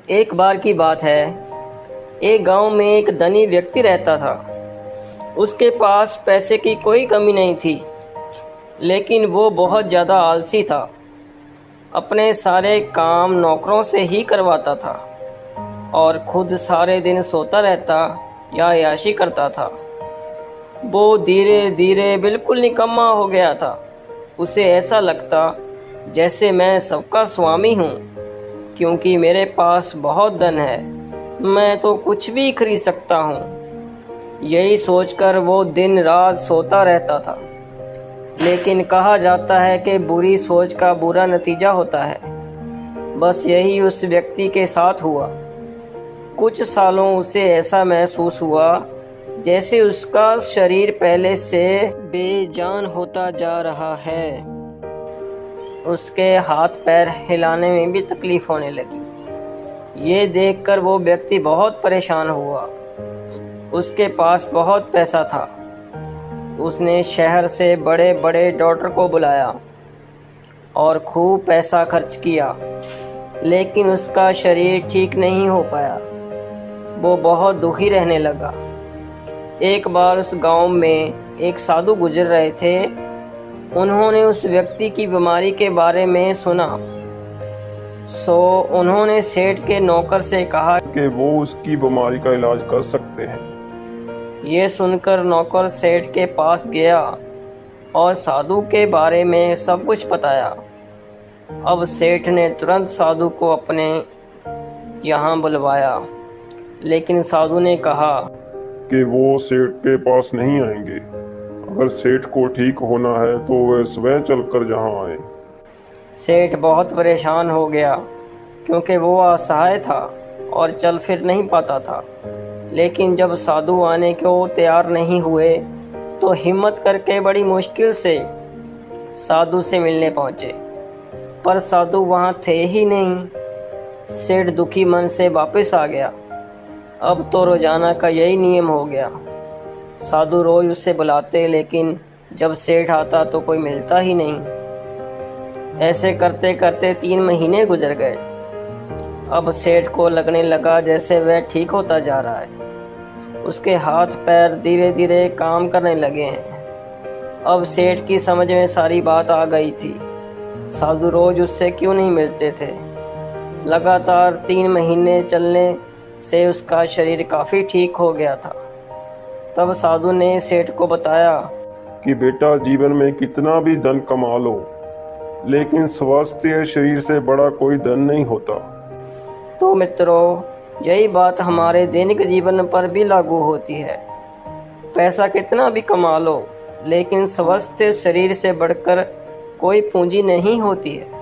एक बार की बात है, एक गांव में एक धनी व्यक्ति रहता था। उसके पास पैसे की कोई कमी नहीं थी, लेकिन वो बहुत ज़्यादा आलसी था। अपने सारे काम नौकरों से ही करवाता था और खुद सारे दिन सोता रहता या याशी करता था। वो धीरे धीरे बिल्कुल निकम्मा हो गया था। उसे ऐसा लगता जैसे मैं सबका स्वामी हूँ, क्योंकि मेरे पास बहुत धन है, मैं तो कुछ भी खरीद सकता हूँ। यही सोचकर वो दिन रात सोता रहता था। लेकिन कहा जाता है कि बुरी सोच का बुरा नतीजा होता है। बस यही उस व्यक्ति के साथ हुआ। कुछ सालों उसे ऐसा महसूस हुआ जैसे उसका शरीर पहले से बेजान होता जा रहा है। उसके हाथ पैर हिलाने में भी तकलीफ होने लगी। ये देखकर वो व्यक्ति बहुत परेशान हुआ। उसके पास बहुत पैसा था। उसने शहर से बड़े बड़े डॉक्टर को बुलाया और खूब पैसा खर्च किया, लेकिन उसका शरीर ठीक नहीं हो पाया। वो बहुत दुखी रहने लगा। एक बार उस गांव में एक साधु गुजर रहे थे। उन्होंने उस व्यक्ति की बीमारी के बारे में सुना, उन्होंने सेठ के नौकर से कहा कि वो उसकी बीमारी का इलाज कर सकते हैं। ये सुनकर नौकर सेठ के पास गया और साधु के बारे में सब कुछ बताया। अब सेठ ने तुरंत साधु को अपने यहाँ बुलवाया, लेकिन साधु ने कहा कि वो सेठ के पास नहीं आएंगे। अगर सेठ को ठीक होना है तो वह स्वयं चलकर यहाँ आए। सेठ बहुत परेशान हो गया, क्योंकि वो असहाय था और चल फिर नहीं पाता था। लेकिन जब साधु आने को तैयार नहीं हुए तो हिम्मत करके बड़ी मुश्किल से साधु से मिलने पहुँचे, पर साधु वहाँ थे ही नहीं। सेठ दुखी मन से वापस आ गया। अब तो रोजाना का यही नियम हो गया। साधु रोज उससे बुलाते, लेकिन जब सेठ आता तो कोई मिलता ही नहीं। ऐसे करते करते 3 महीने गुजर गए। अब सेठ को लगने लगा जैसे वह ठीक होता जा रहा है। उसके हाथ पैर धीरे धीरे काम करने लगे हैं। अब सेठ की समझ में सारी बात आ गई थी। साधु रोज उससे क्यों नहीं मिलते थे। लगातार 3 महीने चलने से उसका शरीर काफ़ी ठीक हो गया था। तब साधु ने सेठ को बताया कि बेटा, जीवन में कितना भी धन कमा लो, लेकिन स्वस्थ शरीर से बड़ा कोई धन नहीं होता। तो मित्रों, यही बात हमारे दैनिक जीवन पर भी लागू होती है। पैसा कितना भी कमा लो, लेकिन स्वस्थ शरीर से बढ़कर कोई पूंजी नहीं होती है।